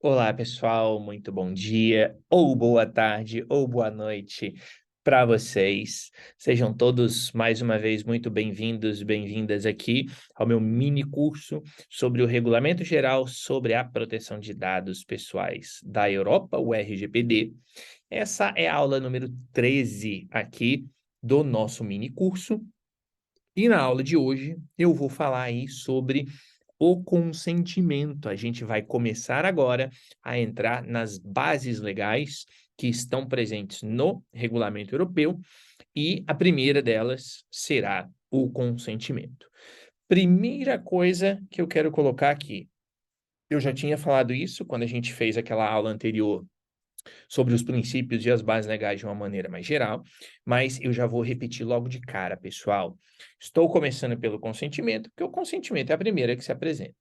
Olá, pessoal, muito bom dia, ou boa tarde, ou boa noite para vocês. Sejam todos mais uma vez muito bem-vindos, bem-vindas aqui ao meu mini curso sobre o Regulamento Geral sobre a Proteção de Dados Pessoais da Europa, o RGPD. Essa é a aula número 13 aqui do nosso mini curso. E na aula de hoje eu vou falar aí sobre o consentimento. A gente vai começar agora a entrar nas bases legais que estão presentes no Regulamento Europeu e a primeira delas será o consentimento. Primeira coisa que eu quero colocar aqui, eu já tinha falado isso quando a gente fez aquela aula anterior sobre os princípios e as bases legais de uma maneira mais geral, mas eu já vou repetir logo de cara, pessoal. Estou começando pelo consentimento, porque o consentimento é a primeira que se apresenta.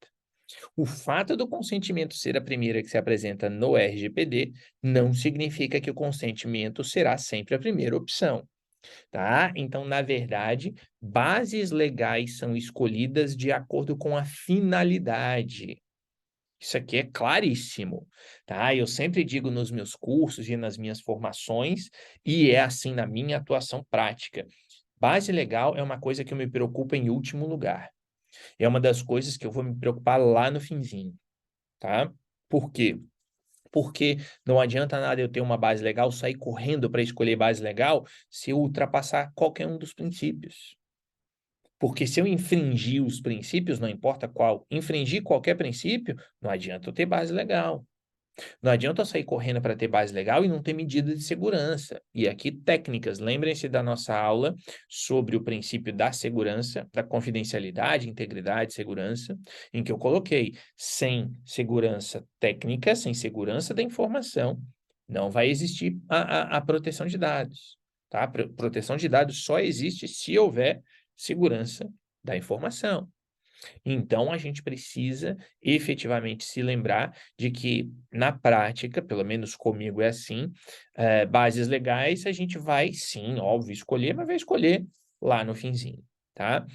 O fato do consentimento ser a primeira que se apresenta no RGPD não significa que o consentimento será sempre a primeira opção, tá? Então, na verdade, bases legais são escolhidas de acordo com a finalidade. Isso aqui é claríssimo, tá? Eu sempre digo nos meus cursos e nas minhas formações, e é assim na minha atuação prática. Base legal é uma coisa que eu me preocupo em último lugar. É uma das coisas que eu vou me preocupar lá no finzinho, tá? Por quê? Porque não adianta nada eu ter uma base legal, sair correndo para escolher base legal, se eu ultrapassar qualquer um dos princípios. Porque se eu infringir os princípios, não importa qual, infringir qualquer princípio, não adianta eu ter base legal. Não adianta eu sair correndo para ter base legal e não ter medidas de segurança. E aqui técnicas, lembrem-se da nossa aula sobre o princípio da segurança, da confidencialidade, integridade, segurança, em que eu coloquei sem segurança técnica, sem segurança da informação, não vai existir a proteção de dados. Tá? Proteção de dados só existe se houver segurança da informação. Então, a gente precisa efetivamente se lembrar de que, na prática, pelo menos comigo é assim, bases legais a gente vai, sim, óbvio, escolher, mas vai escolher lá no finzinho, tá?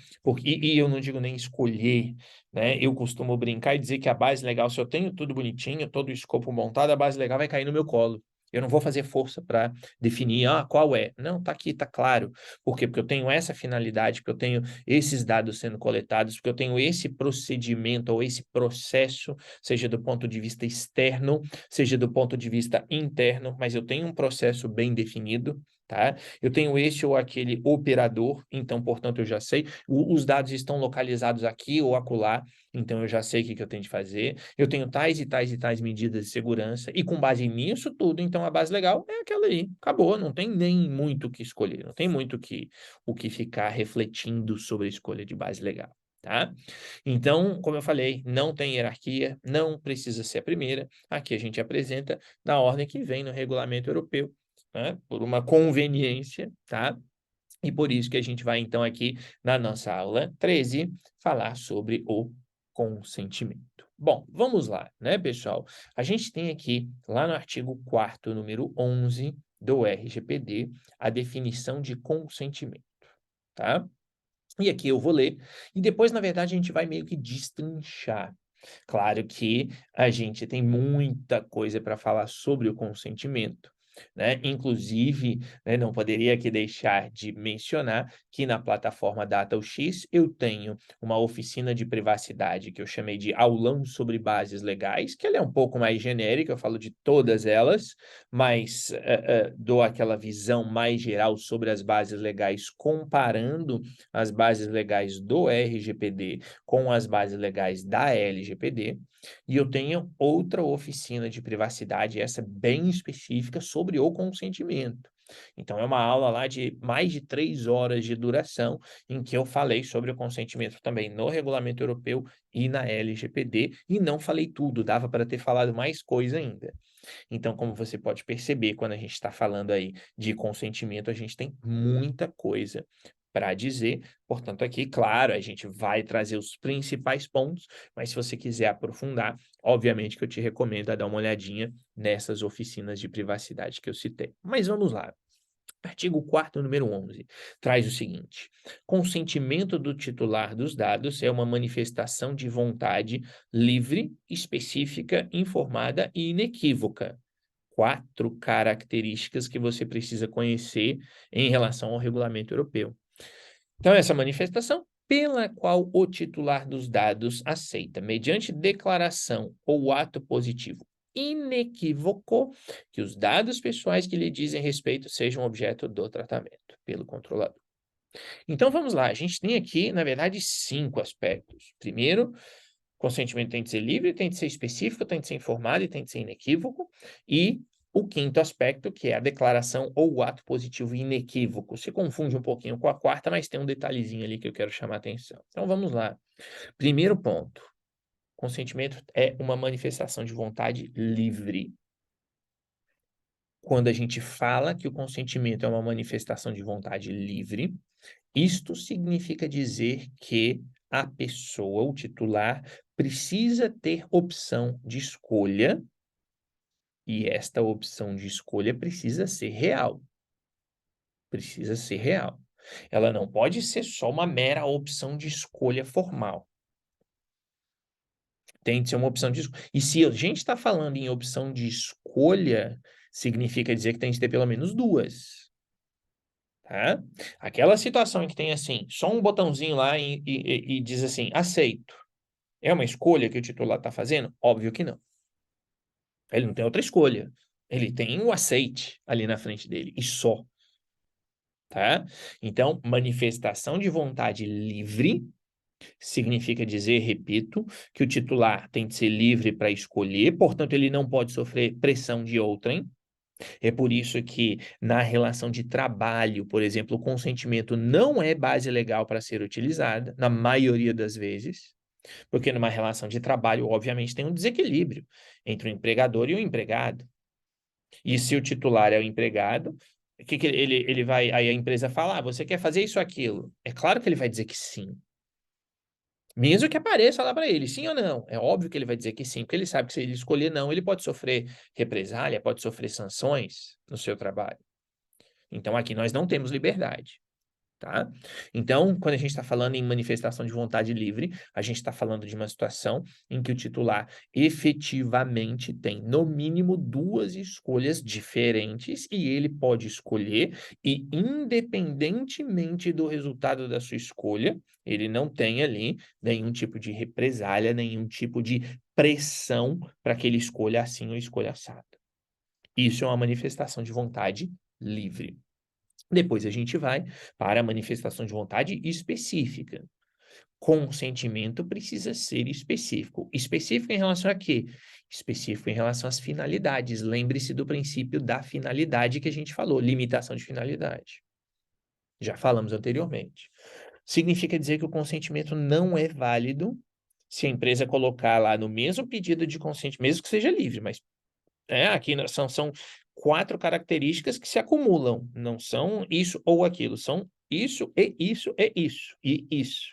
E eu não digo nem escolher, né? Eu costumo brincar e dizer que a base legal, se eu tenho tudo bonitinho, todo o escopo montado, a base legal vai cair no meu colo. Eu não vou fazer força para definir, qual é. Não, tá aqui, tá claro. Por quê? Porque eu tenho essa finalidade, porque eu tenho esses dados sendo coletados, porque eu tenho esse procedimento ou esse processo, seja do ponto de vista externo, seja do ponto de vista interno, mas eu tenho um processo bem definido, tá? Eu tenho esse ou aquele operador, então, portanto, eu já sei. Os dados estão localizados aqui ou acolá, então eu já sei o que eu tenho de fazer. Eu tenho tais e tais e tais medidas de segurança, e com base nisso tudo, então a base legal é aquela aí. Acabou, não tem nem muito o que escolher, não tem muito o que ficar refletindo sobre a escolha de base legal, tá? Então, como eu falei, não tem hierarquia, não precisa ser a primeira. Aqui a gente apresenta na ordem que vem no regulamento europeu, né? Por uma conveniência, tá? E por isso que a gente vai, então, aqui na nossa aula 13, falar sobre o consentimento. Bom, vamos lá, né, pessoal? A gente tem aqui, lá no artigo 4º, número 11 do RGPD, a definição de consentimento, tá? E aqui eu vou ler, e depois, na verdade, a gente vai meio que destrinchar. Claro que a gente tem muita coisa para falar sobre o consentimento, né? Inclusive, né, não poderia aqui deixar de mencionar que na plataforma DataOX eu tenho uma oficina de privacidade que eu chamei de aulão sobre bases legais, que ela é um pouco mais genérica, eu falo de todas elas, mas dou aquela visão mais geral sobre as bases legais, comparando as bases legais do RGPD com as bases legais da LGPD, e eu tenho outra oficina de privacidade, essa bem específica, sobre o consentimento. Então, é uma aula lá de mais de 3 horas de duração, em que eu falei sobre o consentimento também no Regulamento Europeu e na LGPD, e não falei tudo, dava para ter falado mais coisa ainda. Então, como você pode perceber, quando a gente está falando aí de consentimento, a gente tem muita coisa para dizer. Portanto, aqui, claro, a gente vai trazer os principais pontos, mas se você quiser aprofundar, obviamente que eu te recomendo a dar uma olhadinha nessas oficinas de privacidade que eu citei. Mas vamos lá. Artigo 4º, número 11, traz o seguinte: consentimento do titular dos dados é uma manifestação de vontade livre, específica, informada e inequívoca. 4 características que você precisa conhecer em relação ao regulamento europeu. Então, essa manifestação pela qual o titular dos dados aceita, mediante declaração ou ato positivo inequívoco, que os dados pessoais que lhe dizem respeito sejam objeto do tratamento pelo controlador. Então, vamos lá. A gente tem aqui, na verdade, 5 aspectos. Primeiro, consentimento tem de ser livre, tem de ser específico, tem de ser informado e tem de ser inequívoco. E o 5º aspecto, que é a declaração ou o ato positivo inequívoco. Se confunde um pouquinho com a 4ª, mas tem um detalhezinho ali que eu quero chamar a atenção. Então, vamos lá. Primeiro ponto. Consentimento é uma manifestação de vontade livre. Quando a gente fala que o consentimento é uma manifestação de vontade livre, isto significa dizer que a pessoa, o titular, precisa ter opção de escolha, e esta opção de escolha precisa ser real. Precisa ser real. Ela não pode ser só uma mera opção de escolha formal. Tem de ser uma opção de escolha. E se a gente está falando em opção de escolha, significa dizer que tem de ter pelo menos 2. Tá? Aquela situação em que tem assim, só um botãozinho lá e diz assim, aceito. É uma escolha que o titular está fazendo? Óbvio que não. Ele não tem outra escolha. Ele tem o aceite ali na frente dele, e só. Tá? Então, manifestação de vontade livre significa dizer, repito, que o titular tem de ser livre para escolher, portanto, ele não pode sofrer pressão de outrem. É por isso que, na relação de trabalho, por exemplo, o consentimento não é base legal para ser utilizada, na maioria das vezes, porque numa relação de trabalho, obviamente, tem um desequilíbrio entre o empregador e o empregado. E se o titular é o empregado, o que ele vai. Aí a empresa fala: você quer fazer isso ou aquilo? É claro que ele vai dizer que sim. Mesmo que apareça lá para ele, sim ou não. É óbvio que ele vai dizer que sim, porque ele sabe que se ele escolher não, ele pode sofrer represália, pode sofrer sanções no seu trabalho. Então aqui nós não temos liberdade. Tá? Então, quando a gente está falando em manifestação de vontade livre, a gente está falando de uma situação em que o titular efetivamente tem, no mínimo, 2 escolhas diferentes e ele pode escolher, e independentemente do resultado da sua escolha, ele não tem ali nenhum tipo de represália, nenhum tipo de pressão para que ele escolha assim ou escolha assado. Isso é uma manifestação de vontade livre. Depois a gente vai para a manifestação de vontade específica. Consentimento precisa ser específico. Específico em relação a quê? Específico em relação às finalidades. Lembre-se do princípio da finalidade que a gente falou, limitação de finalidade. Já falamos anteriormente. Significa dizer que o consentimento não é válido se a empresa colocar lá no mesmo pedido de consentimento, mesmo que seja livre, mas aqui são 4 características que se acumulam, não são isso ou aquilo, são isso e isso e isso e isso.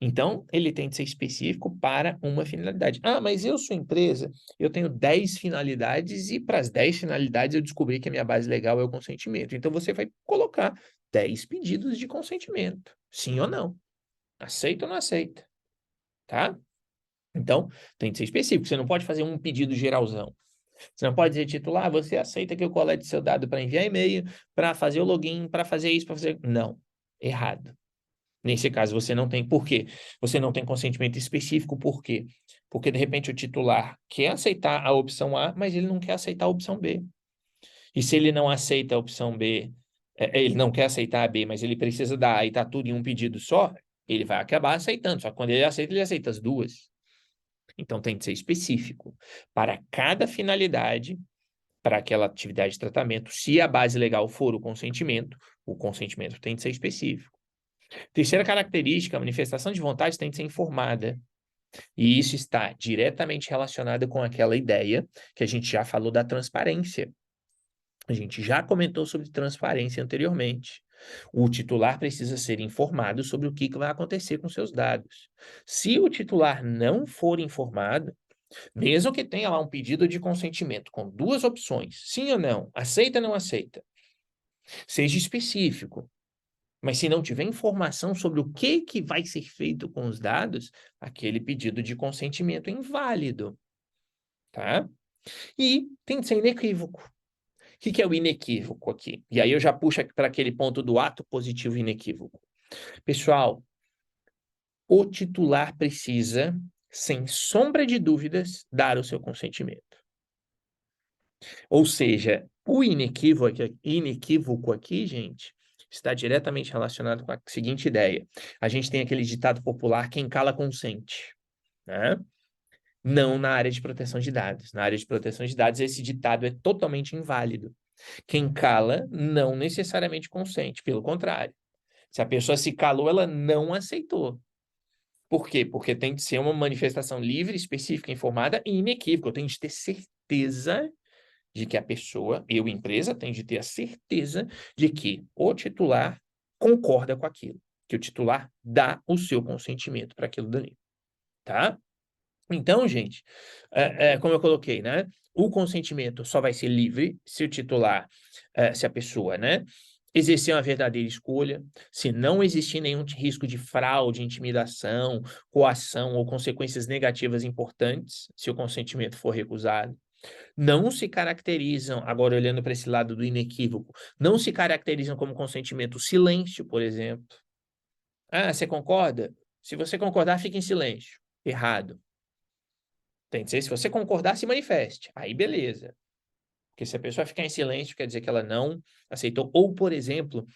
Então, ele tem de ser específico para uma finalidade. Ah, mas eu sou empresa, eu tenho 10 finalidades e para as 10 finalidades eu descobri que a minha base legal é o consentimento. Então, você vai colocar 10 pedidos de consentimento, sim ou não. Aceita ou não aceita, tá? Então, tem de ser específico, você não pode fazer um pedido geralzão. Você não pode dizer titular, você aceita que eu colete seu dado para enviar e-mail, para fazer o login, para fazer isso, para fazer... Não, errado. Nesse caso, você não tem. Por quê? Você não tem consentimento específico. Por quê? Porque, de repente, o titular quer aceitar a opção A, mas ele não quer aceitar a opção B. E se ele não aceita a opção B, ele não quer aceitar a B, mas ele precisa da A e está tudo em um pedido só, ele vai acabar aceitando. Só que quando ele aceita as duas. Então, tem que ser específico. Para cada finalidade, para aquela atividade de tratamento, se a base legal for o consentimento tem de ser específico. Terceira característica, a manifestação de vontade tem de ser informada. E isso está diretamente relacionado com aquela ideia que a gente já falou da transparência. A gente já comentou sobre transparência anteriormente. O titular precisa ser informado sobre o que vai acontecer com seus dados. Se o titular não for informado, mesmo que tenha lá um pedido de consentimento com 2 opções, sim ou não, aceita ou não aceita, Seja específico. Mas se não tiver informação sobre o que vai ser feito com os dados, aquele pedido de consentimento é inválido, tá? E tem que ser inequívoco. O que é o inequívoco aqui? E aí eu já puxo para aquele ponto do ato positivo inequívoco. Pessoal, o titular precisa, sem sombra de dúvidas, dar o seu consentimento. Ou seja, o inequívoco aqui, gente, está diretamente relacionado com a seguinte ideia. A gente tem aquele ditado popular, quem cala consente, né? Não na área de proteção de dados. Na área de proteção de dados, esse ditado é totalmente inválido. Quem cala não necessariamente consente, pelo contrário. Se a pessoa se calou, ela não aceitou. Por quê? Porque tem que ser uma manifestação livre, específica, informada e inequívoca. Eu tenho de ter certeza de que a pessoa, eu, empresa, tenho de ter a certeza de que o titular concorda com aquilo, que o titular dá o seu consentimento para aquilo dali, tá? Então, gente, como eu coloquei, né? O consentimento só vai ser livre se o titular, se a pessoa, né, exercer uma verdadeira escolha, se não existir nenhum risco de fraude, intimidação, coação ou consequências negativas importantes, se o consentimento for recusado. Não se caracterizam, agora olhando para esse lado do inequívoco, não se caracterizam como consentimento silêncio, por exemplo. Ah, você concorda? Se você concordar, fique em silêncio. Errado. Tem que ser, se você concordar, se manifeste. Aí, beleza. Porque se a pessoa ficar em silêncio, quer dizer que ela não aceitou. Ou, por exemplo,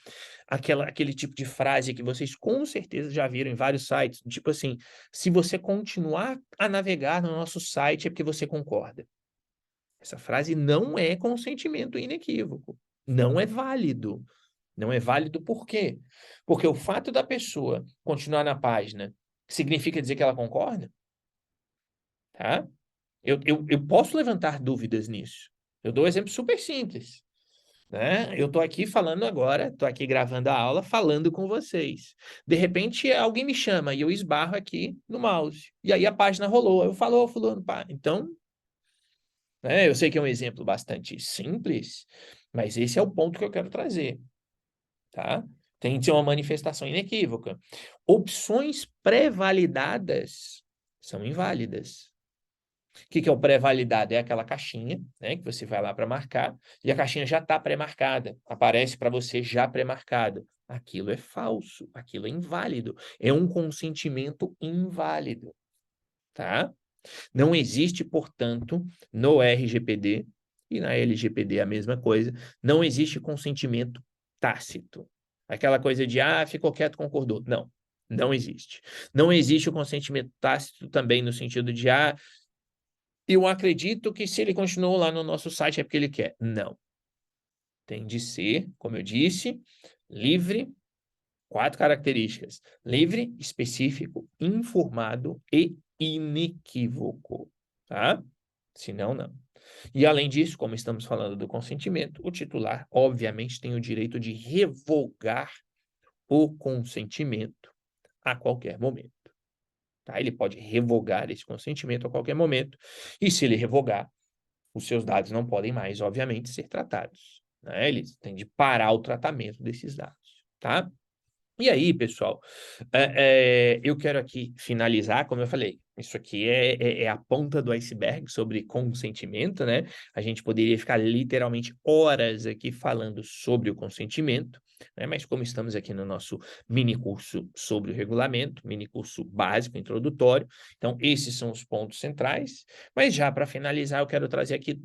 aquele tipo de frase que vocês com certeza já viram em vários sites, tipo assim, se você continuar a navegar no nosso site é porque você concorda. Essa frase não é consentimento inequívoco. Não é válido. Não é válido por quê? Porque o fato da pessoa continuar na página significa dizer que ela concorda? Tá? Eu posso levantar dúvidas nisso. Eu dou um exemplo super simples, né? Eu estou aqui falando agora, estou aqui gravando a aula, falando com vocês. De repente, alguém me chama e eu esbarro aqui no mouse. E aí a página rolou. Eu falo, ô, fulano, pá. Então, né, eu sei que é um exemplo bastante simples, mas esse é o ponto que eu quero trazer, tá? Tem que ser uma manifestação inequívoca. Opções pré-validadas são inválidas. O que é o pré-validado? É aquela caixinha, né, que você vai lá para marcar, e a caixinha já está pré-marcada, aparece para você já pré-marcado. Aquilo é falso, aquilo é inválido, é um consentimento inválido, tá? Não existe, portanto, no RGPD, e na LGPD a mesma coisa, não existe consentimento tácito. Aquela coisa de, ficou quieto, concordou. Não, não existe. Não existe o consentimento tácito também no sentido de, eu acredito que se ele continuou lá no nosso site é porque ele quer. Não. Tem de ser, como eu disse, livre, 4 características. Livre, específico, informado e inequívoco, tá? Senão, não. E além disso, como estamos falando do consentimento, o titular, obviamente, tem o direito de revogar o consentimento a qualquer momento. Tá? Ele pode revogar esse consentimento a qualquer momento, e se ele revogar, os seus dados não podem mais, obviamente, ser tratados. Né? Eles têm de parar o tratamento desses dados, tá? E aí, pessoal, eu quero aqui finalizar, como eu falei, isso aqui é a ponta do iceberg sobre consentimento, né? A gente poderia ficar literalmente horas aqui falando sobre o consentimento, né? Mas como estamos aqui no nosso mini curso sobre o regulamento, mini curso básico, introdutório, então esses são os pontos centrais. Mas já para finalizar, eu quero trazer aqui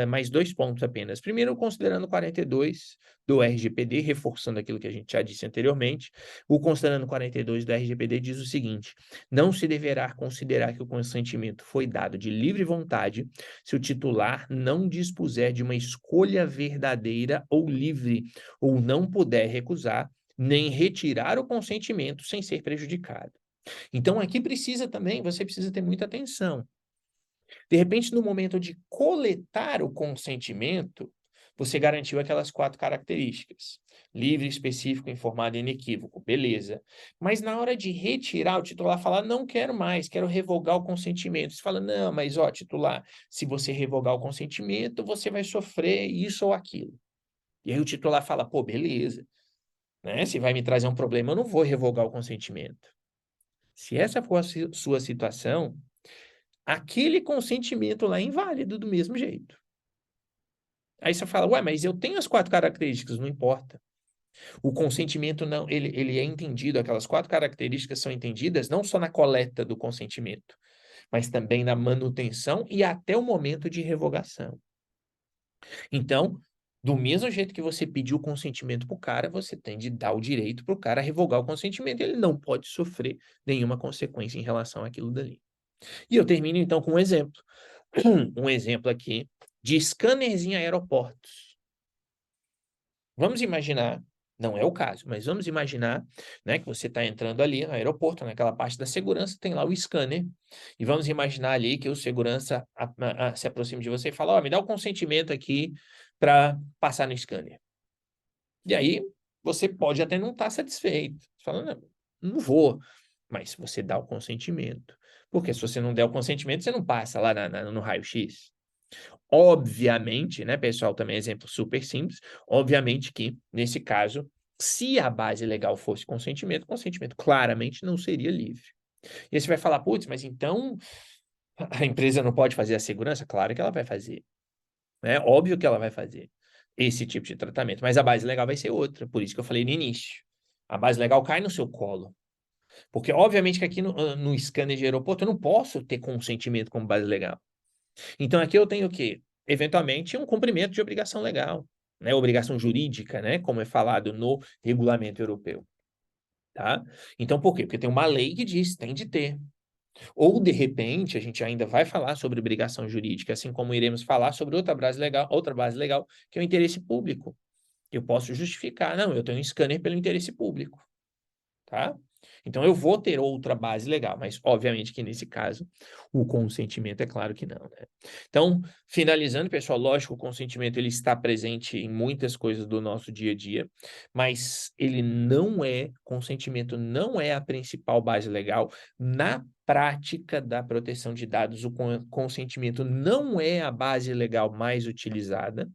mais 2 pontos apenas. Primeiro, considerando o 42 do RGPD, reforçando aquilo que a gente já disse anteriormente, o considerando 42 do RGPD diz o seguinte: não se deverá considerar que o consentimento foi dado de livre vontade se o titular não dispuser de uma escolha verdadeira ou livre, ou não puder recusar, nem retirar o consentimento sem ser prejudicado. Então, aqui você precisa ter muita atenção. De repente, no momento de coletar o consentimento, você garantiu aquelas 4 características. Livre, específico, informado e inequívoco. Beleza. Mas na hora de retirar, o titular fala, não quero mais, quero revogar o consentimento. Você fala, não, mas titular, se você revogar o consentimento, você vai sofrer isso ou aquilo. E aí o titular fala, pô, beleza, né? Se vai me trazer um problema, eu não vou revogar o consentimento. Se essa for a sua situação, aquele consentimento lá é inválido do mesmo jeito. Aí você fala, ué, mas eu tenho as 4 características, não importa. O consentimento não, ele é entendido, aquelas 4 características são entendidas não só na coleta do consentimento, mas também na manutenção e até o momento de revogação. Então, do mesmo jeito que você pediu o consentimento para o cara, você tem de dar o direito para o cara revogar o consentimento. Ele não pode sofrer nenhuma consequência em relação àquilo dali. E eu termino então com um exemplo. Um exemplo aqui de scanners em aeroportos. Vamos imaginar, não é o caso, mas vamos imaginar, né, que você está entrando ali no aeroporto, naquela parte da segurança, tem lá o scanner, e vamos imaginar ali que o segurança se aproxima de você e fala, me dá o consentimento aqui para passar no scanner. E aí, você pode até não estar satisfeito. Você fala, não vou, mas você dá o consentimento. Porque se você não der o consentimento, você não passa lá no raio-x. Obviamente, né, pessoal, também exemplo super simples, obviamente que, nesse caso, se a base legal fosse consentimento, consentimento claramente não seria livre. E aí você vai falar, putz, mas então a empresa não pode fazer a segurança? Claro que ela vai fazer. É óbvio que ela vai fazer esse tipo de tratamento, mas a base legal vai ser outra, por isso que eu falei no início. A base legal cai no seu colo. Porque, obviamente, que aqui no scanner de aeroporto eu não posso ter consentimento como base legal. Então, aqui eu tenho o quê? Eventualmente, um cumprimento de obrigação legal, né? Obrigação jurídica, né? Como é falado no regulamento europeu, tá? Então, por quê? Porque tem uma lei que diz, tem de ter. Ou, de repente, a gente ainda vai falar sobre obrigação jurídica, assim como iremos falar sobre outra base legal, que é o interesse público. Eu posso justificar, não, eu tenho um scanner pelo interesse público, tá? Então, eu vou ter outra base legal, mas, obviamente, que nesse caso, o consentimento é claro que não, né? Então, finalizando, pessoal, lógico, o consentimento ele está presente em muitas coisas do nosso dia a dia, mas consentimento não é a principal base legal. Na prática da proteção de dados, o consentimento não é a base legal mais utilizada.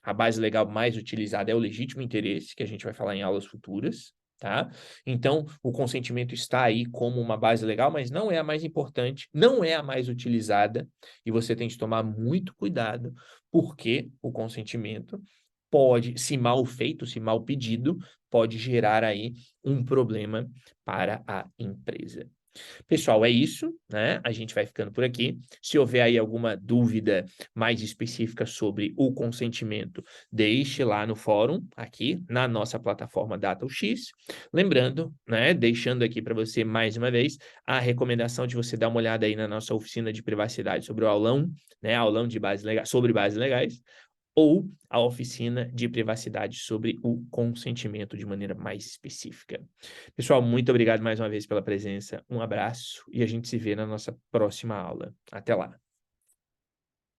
A base legal mais utilizada é o legítimo interesse, que a gente vai falar em aulas futuras, tá? Então, o consentimento está aí como uma base legal, mas não é a mais importante, não é a mais utilizada, e você tem que tomar muito cuidado, porque o consentimento pode, se mal feito, se mal pedido, pode gerar aí um problema para a empresa. Pessoal, é isso, né? A gente vai ficando por aqui. Se houver aí alguma dúvida mais específica sobre o consentimento, deixe lá no fórum, aqui na nossa plataforma DataX. Lembrando, né? Deixando aqui para você mais uma vez a recomendação de você dar uma olhada aí na nossa oficina de privacidade sobre o aulão, né? Aulão de bases legais, sobre bases legais, ou a oficina de privacidade sobre o consentimento de maneira mais específica. Pessoal, muito obrigado mais uma vez pela presença, um abraço e a gente se vê na nossa próxima aula. Até lá!